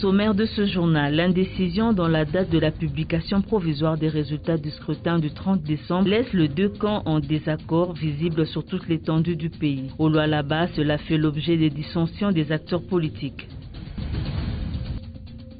sommaire de ce journal, l'indécision dans la date de la publication provisoire des résultats du scrutin du 30 décembre laisse les deux camps en désaccord visible sur toute l'étendue du pays. Au Lualaba, cela fait l'objet des dissensions des acteurs politiques.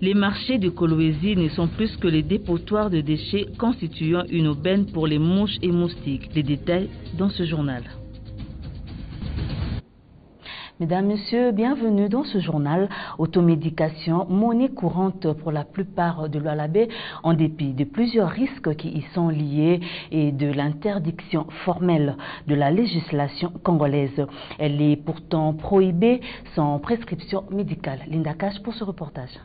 Les marchés de Kolwezi ne sont plus que les dépotoirs de déchets constituant une aubaine pour les mouches et moustiques. Les détails dans ce journal. Mesdames, Messieurs, bienvenue dans ce journal. Automédication, monnaie courante pour la plupart de Lualabé, en dépit de plusieurs risques qui y sont liés et de l'interdiction formelle de la législation congolaise. Elle est pourtant prohibée sans prescription médicale. Linda Cash pour ce reportage.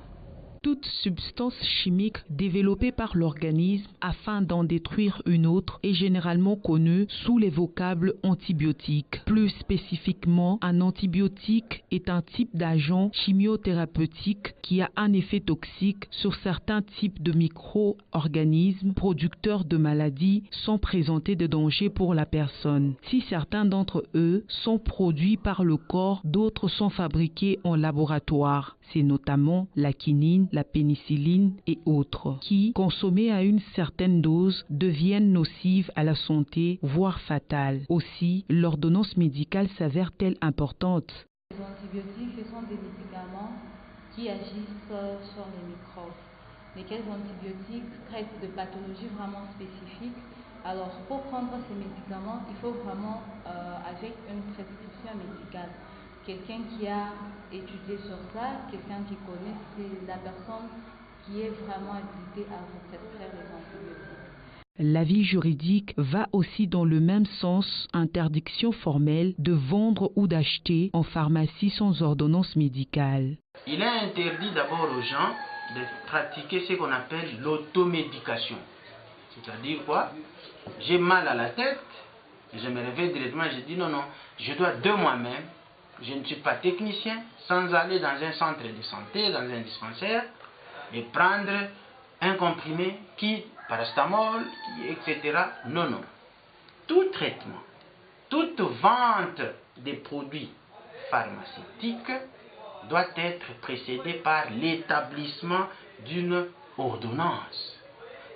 Toute substance chimique développée par l'organisme afin d'en détruire une autre est généralement connue sous les vocables antibiotiques. Plus spécifiquement, un antibiotique est un type d'agent chimiothérapeutique qui a un effet toxique sur certains types de micro-organismes producteurs de maladies sans présenter de danger pour la personne. Si certains d'entre eux sont produits par le corps, d'autres sont fabriqués en laboratoire. C'est notamment la quinine, la pénicilline et autres, qui, consommées à une certaine dose, deviennent nocives à la santé, voire fatales. Aussi, l'ordonnance médicale s'avère-t-elle importante? Les antibiotiques, ce sont des médicaments qui agissent sur les microbes. Lesquels antibiotiques traitent de pathologies vraiment spécifiques. Alors, pour prendre ces médicaments, il faut vraiment avec une prescription médicale. Quelqu'un qui a étudié sur ça, quelqu'un qui connaît, c'est la personne qui est vraiment habilitée à vous prescrire les antibiotiques. L'avis juridique va aussi dans le même sens, interdiction formelle de vendre ou d'acheter en pharmacie sans ordonnance médicale. Il est interdit d'abord aux gens de pratiquer ce qu'on appelle l'automédication. C'est-à-dire quoi? J'ai mal à la tête, je me réveille directement et je dis non, je dois de moi-même. Je ne suis pas technicien, sans aller dans un centre de santé, dans un dispensaire, et prendre un comprimé qui, paracétamol, etc. Non. Tout traitement, toute vente des produits pharmaceutiques doit être précédée par l'établissement d'une ordonnance.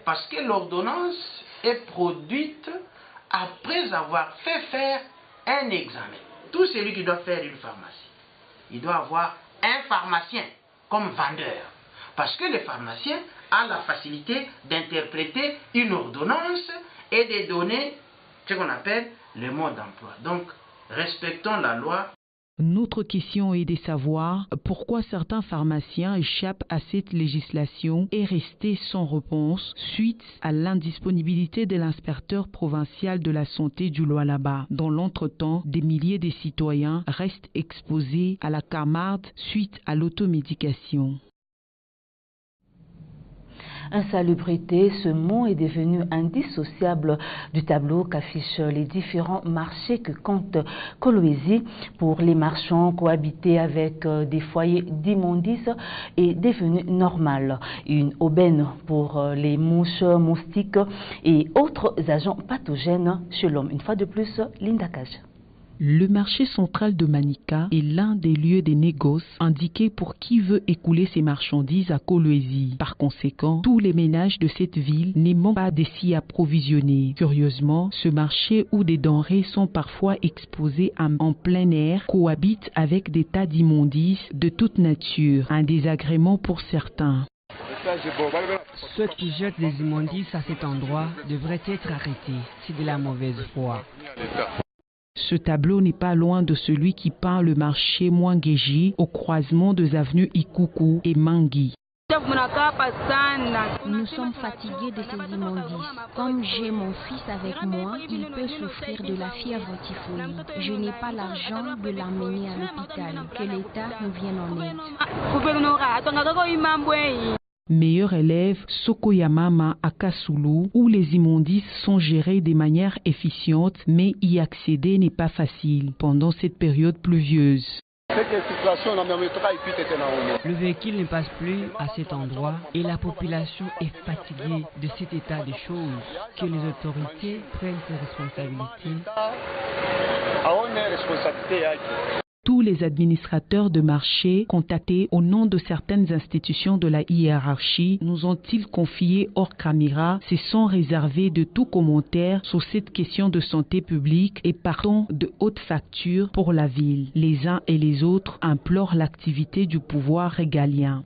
Parce que l'ordonnance est produite après avoir fait faire un examen. Tout celui qui doit faire une pharmacie, il doit avoir un pharmacien comme vendeur. Parce que le pharmacien a la facilité d'interpréter une ordonnance et de donner ce qu'on appelle le mode d'emploi. Donc, respectons la loi. Notre question est de savoir pourquoi certains pharmaciens échappent à cette législation et restent sans réponse suite à l'indisponibilité de l'inspecteur provincial de la santé du Lualaba. Dans l'entretemps, des milliers de citoyens restent exposés à la camarde suite à l'automédication. Insalubrité, ce mot est devenu indissociable du tableau qu'affichent les différents marchés que compte Kolwezi. Pour les marchands, cohabiter avec des foyers d'immondices est devenu normal. Une aubaine pour les mouches, moustiques et autres agents pathogènes chez l'homme. Une fois de plus, Linda Cage. Le marché central de Manika est l'un des lieux des négoces indiqués pour qui veut écouler ses marchandises à Kolwezi. Par conséquent, tous les ménages de cette ville n'y manquent pas de s'y approvisionner. Curieusement, ce marché où des denrées sont parfois exposées en plein air cohabite avec des tas d'immondices de toute nature, un désagrément pour certains. Ceux qui jettent des immondices à cet endroit devraient être arrêtés. C'est de la mauvaise foi. Ce tableau n'est pas loin de celui qui peint le marché Mwangeji au croisement des avenues Ikuku et Mangui. Nous sommes fatigués de ces immondices. Comme j'ai mon fils avec moi, il peut souffrir de la fièvre typhoïde. Je n'ai pas l'argent de l'emmener à l'hôpital. Que l'État nous vienne en aide. Meilleur élève, Sokoyamama à Kasulu, où les immondices sont gérés de manière efficiente, mais y accéder n'est pas facile pendant cette période pluvieuse. Le véhicule ne passe plus à cet endroit et la population est fatiguée de cet état de choses. Que les autorités prennent ses responsabilités. Tous les administrateurs de marché contactés au nom de certaines institutions de la hiérarchie nous ont-ils confié hors caméra se sont réservés de tout commentaire sur cette question de santé publique et partons de haute facture pour la ville. Les uns et les autres implorent l'activité du pouvoir régalien.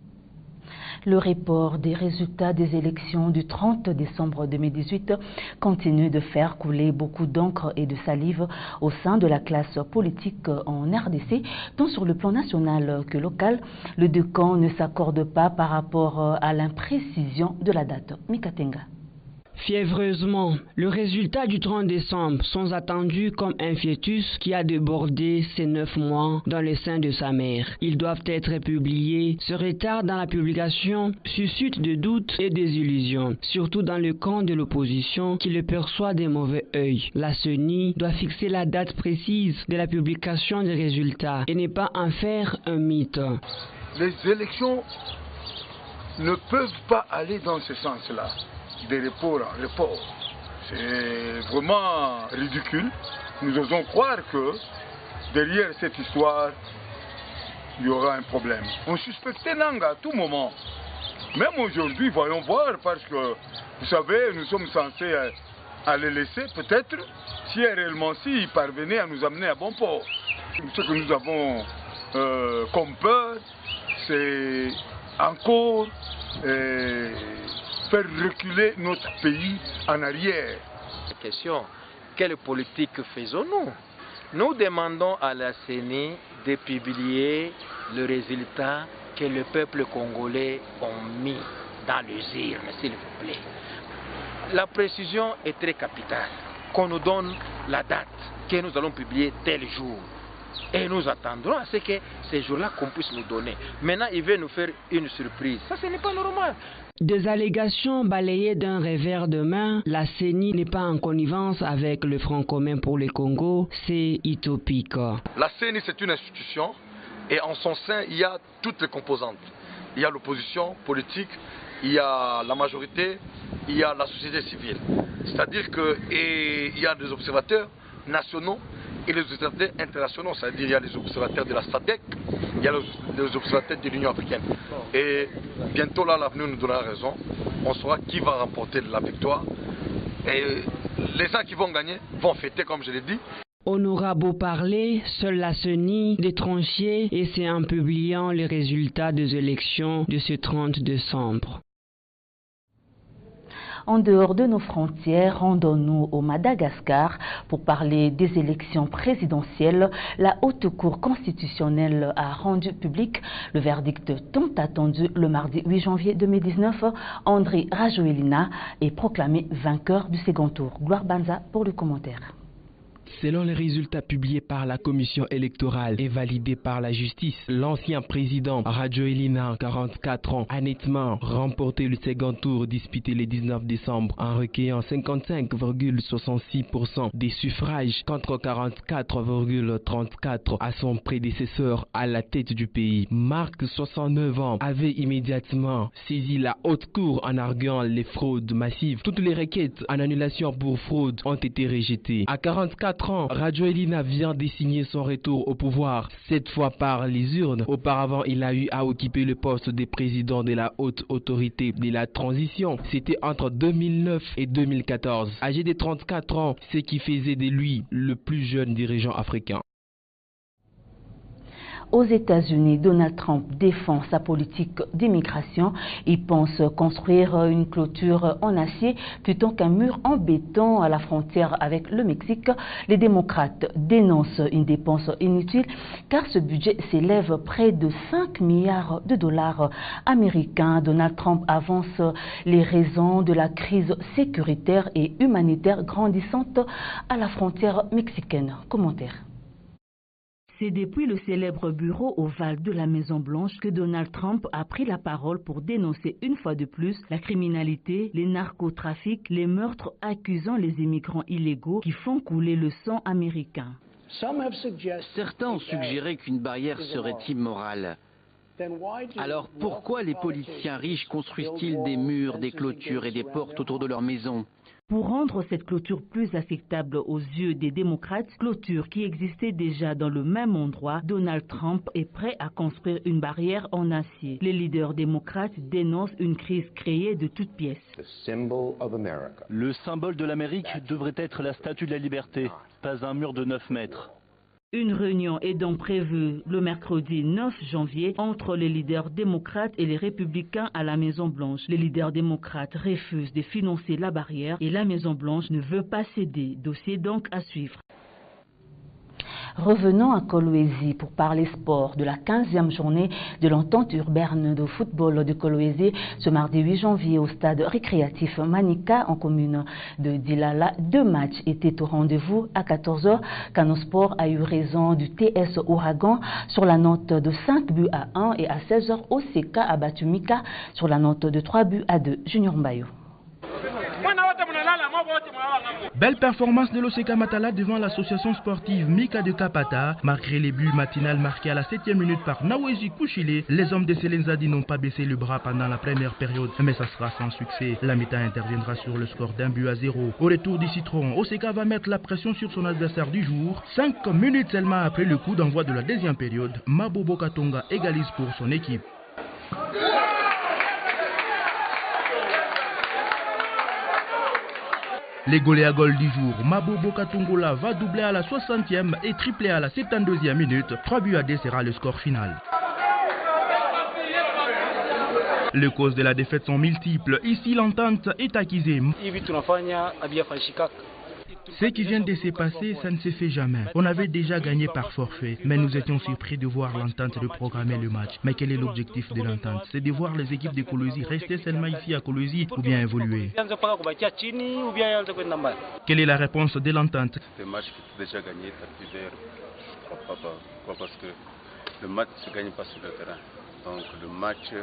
Le report des résultats des élections du 30 décembre 2018 continue de faire couler beaucoup d'encre et de salive au sein de la classe politique en RDC, tant sur le plan national que local. Les deux camps ne s'accordent pas par rapport à l'imprécision de la date. Mikatenga. Fiévreusement, le résultat du 30 décembre sont attendus comme un fœtus qui a débordé ses 9 mois dans le sein de sa mère. Ils doivent être publiés. Ce retard dans la publication suscite de doutes et des illusions, surtout dans le camp de l'opposition qui le perçoit d'un mauvais œil. La CENI doit fixer la date précise de la publication des résultats et ne pas en faire un mythe. Les élections ne peuvent pas aller dans ce sens-là. Des report en report. C'est vraiment ridicule. Nous osons croire que derrière cette histoire, il y aura un problème. On suspectait Nanga à tout moment. Même aujourd'hui, voyons voir, parce que, vous savez, nous sommes censés aller laisser, peut-être, si réellement il parvenait à nous amener à bon port. Ce que nous avons comme peur, c'est encore faire reculer notre pays en arrière. La question, quelle politique faisons-nous? Nous demandons à la CENI de publier le résultat que le peuple congolais a mis dans les urnes, s'il vous plaît. La précision est très capitale. Qu'on nous donne la date que nous allons publier tel jour. Et nous attendrons à ce que ces jours-là qu'on puisse nous donner. Maintenant, il veut nous faire une surprise. Ça, ce n'est pas normal. Des allégations balayées d'un revers de main, la CENI n'est pas en connivence avec le Front commun pour le Congo, c'est utopique. La CENI, c'est une institution et en son sein, il y a toutes les composantes. Il y a l'opposition politique, il y a la majorité, il y a la société civile. C'est-à-dire qu'il y a des observateurs nationaux et les observateurs internationaux, c'est-à-dire il y a les observateurs de la SADC, il y a les observateurs de l'Union africaine. Et bientôt là, l'avenir nous donnera raison. On saura qui va remporter la victoire. Et les gens qui vont gagner vont fêter, comme je l'ai dit. On aura beau parler, seule la CENI des tranchées et c'est en publiant les résultats des élections de ce 30 décembre. En dehors de nos frontières, rendons-nous au Madagascar pour parler des élections présidentielles. La Haute Cour constitutionnelle a rendu public le verdict tant attendu le mardi 8 janvier 2019. André Rajoelina est proclamé vainqueur du second tour. Gloire Banza pour le commentaire. Selon les résultats publiés par la commission électorale et validés par la justice, l'ancien président Rajoelina, 44 ans, a nettement remporté le second tour disputé le 19 décembre en recueillant 55,66% des suffrages contre 44,34% à son prédécesseur à la tête du pays. Marc, 69 ans, avait immédiatement saisi la haute cour en arguant les fraudes massives. Toutes les requêtes en annulation pour fraude ont été rejetées. À 44 ans, Rajoelina vient de signer son retour au pouvoir, cette fois par les urnes. Auparavant, il a eu à occuper le poste de président de la haute autorité de la transition. C'était entre 2009 et 2014. Âgé de 34 ans, ce qui faisait de lui le plus jeune dirigeant africain. Aux États-Unis, Donald Trump défend sa politique d'immigration. Il pense construire une clôture en acier plutôt qu'un mur en béton à la frontière avec le Mexique. Les démocrates dénoncent une dépense inutile car ce budget s'élève près de 5 milliards de dollars américains. Donald Trump avance les raisons de la crise sécuritaire et humanitaire grandissante à la frontière mexicaine. Commentaire. C'est depuis le célèbre bureau ovale de la Maison-Blanche que Donald Trump a pris la parole pour dénoncer une fois de plus la criminalité, les narcotrafics, les meurtres, accusant les immigrants illégaux qui font couler le sang américain. Certains ont suggéré qu'une barrière serait immorale. Alors pourquoi les politiciens riches construisent-ils des murs, des clôtures et des portes autour de leurs maisons? Pour rendre cette clôture plus acceptable aux yeux des démocrates, clôture qui existait déjà dans le même endroit, Donald Trump est prêt à construire une barrière en acier. Les leaders démocrates dénoncent une crise créée de toutes pièces. Le symbole de l'Amérique devrait être la Statue de la Liberté, pas un mur de 9 mètres. Une réunion est donc prévue le mercredi 9 janvier entre les leaders démocrates et les républicains à la Maison-Blanche. Les leaders démocrates refusent de financer la barrière et la Maison-Blanche ne veut pas céder. Dossier donc à suivre. Revenons à Kolwezi pour parler sport de la 15e journée de l'entente urbaine de football de Kolwezi ce mardi 8 janvier au stade récréatif Manika en commune de Dilala. 2 matchs étaient au rendez-vous à 14h. Canosport a eu raison du TS Ouragan sur la note de 5 buts à 1 et à 16h OCK a battu Mika sur la note de 3 buts à 2. Junior Mbayo. Belle performance de l'OCK Matala devant l'association sportive Mika de Kapata. Malgré les buts matinales marqués à la 7e minute par Nawezi Kouchile, les hommes de Selenzadi n'ont pas baissé le bras pendant la première période, mais ça sera sans succès. La mi-temps interviendra sur le score d'1 but à 0. Au retour du citron, OCK va mettre la pression sur son adversaire du jour. 5 minutes seulement après le coup d'envoi de la deuxième période, Mabobo Katonga égalise pour son équipe. Les goals à goal du jour, Mabobo Katongola va doubler à la 60e et tripler à la 72e minute. 3 buts à 2 sera le score final. Les causes de la défaite sont multiples. Ici, l'entente est accusée. Ce qui vient de se passer, ça ne se fait jamais. On avait déjà gagné par forfait, mais nous étions surpris de voir l'entente de programmer le match. Mais quel est l'objectif de l'entente? C'est de voir les équipes de Kolwezi rester seulement ici à Kolwezi ou bien évoluer. Quelle est la réponse de l'entente? C'est un match qui est déjà gagné, parce que le match ne se gagne pas sur le terrain. Donc le match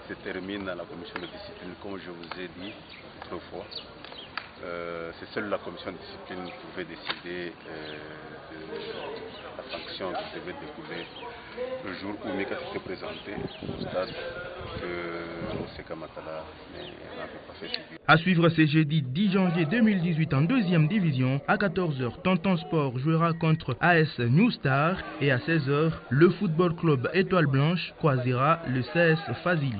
se termine à la commission de discipline, comme je vous ai dit autrefois. C'est seule la commission de discipline qui pouvait décider de la sanction qui devait découler le jour où Mika s'était présenté au stade que l'OCK Matala n'avait pas fait subir. À suivre ce jeudi 10 janvier 2018 en 2e division, à 14h, Tonton Sport jouera contre AS New Star et à 16h, le football club Étoile Blanche croisera le CS Fazil.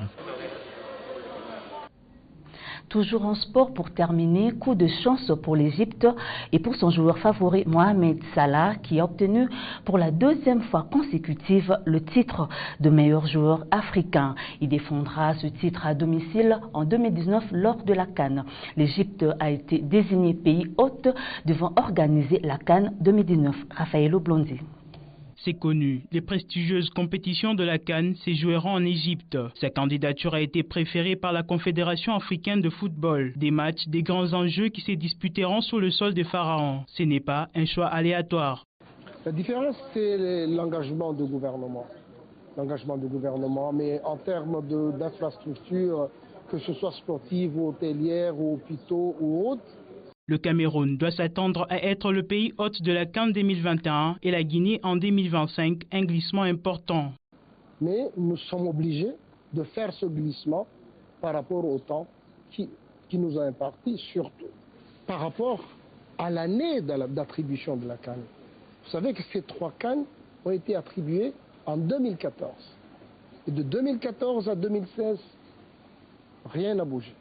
Toujours en sport pour terminer, coup de chance pour l'Égypte et pour son joueur favori Mohamed Salah qui a obtenu pour la 2e fois consécutive le titre de meilleur joueur africain. Il défendra ce titre à domicile en 2019 lors de la CAN. L'Égypte a été désigné pays hôte devant organiser la CAN 2019. Raphaël Oblondi. C'est connu, les prestigieuses compétitions de la CAN se joueront en Égypte. Sa candidature a été préférée par la Confédération africaine de football. Des matchs, des grands enjeux qui se disputeront sous le sol de Pharaon. Ce n'est pas un choix aléatoire. La différence, c'est l'engagement du gouvernement. L'engagement du gouvernement, mais en termes d'infrastructures, que ce soit sportive ou hôtelière ou hôpitaux ou autres, le Cameroun doit s'attendre à être le pays hôte de la CAN 2021 et la Guinée en 2025, un glissement important. Mais nous sommes obligés de faire ce glissement par rapport au temps qui nous a imparti, surtout par rapport à l'année d'attribution de la CAN. Vous savez que ces 3 CAN ont été attribués en 2014. Et de 2014 à 2016, rien n'a bougé.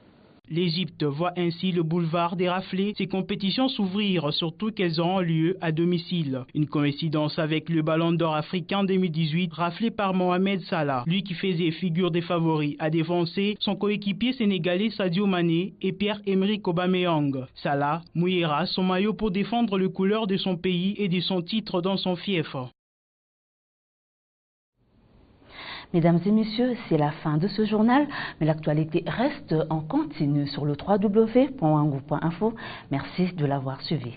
L'Égypte voit ainsi le boulevard dérafler, ses compétitions s'ouvrir, surtout qu'elles auront lieu à domicile. Une coïncidence avec le Ballon d'Or africain 2018 raflé par Mohamed Salah. Lui qui faisait figure des favoris a défoncé son coéquipier sénégalais Sadio Mané et Pierre-Emerick Aubameyang. Salah mouillera son maillot pour défendre les couleurs de son pays et de son titre dans son fief. Mesdames et messieurs, c'est la fin de ce journal, mais l'actualité reste en continu sur le www.wangou.info. Merci de l'avoir suivi.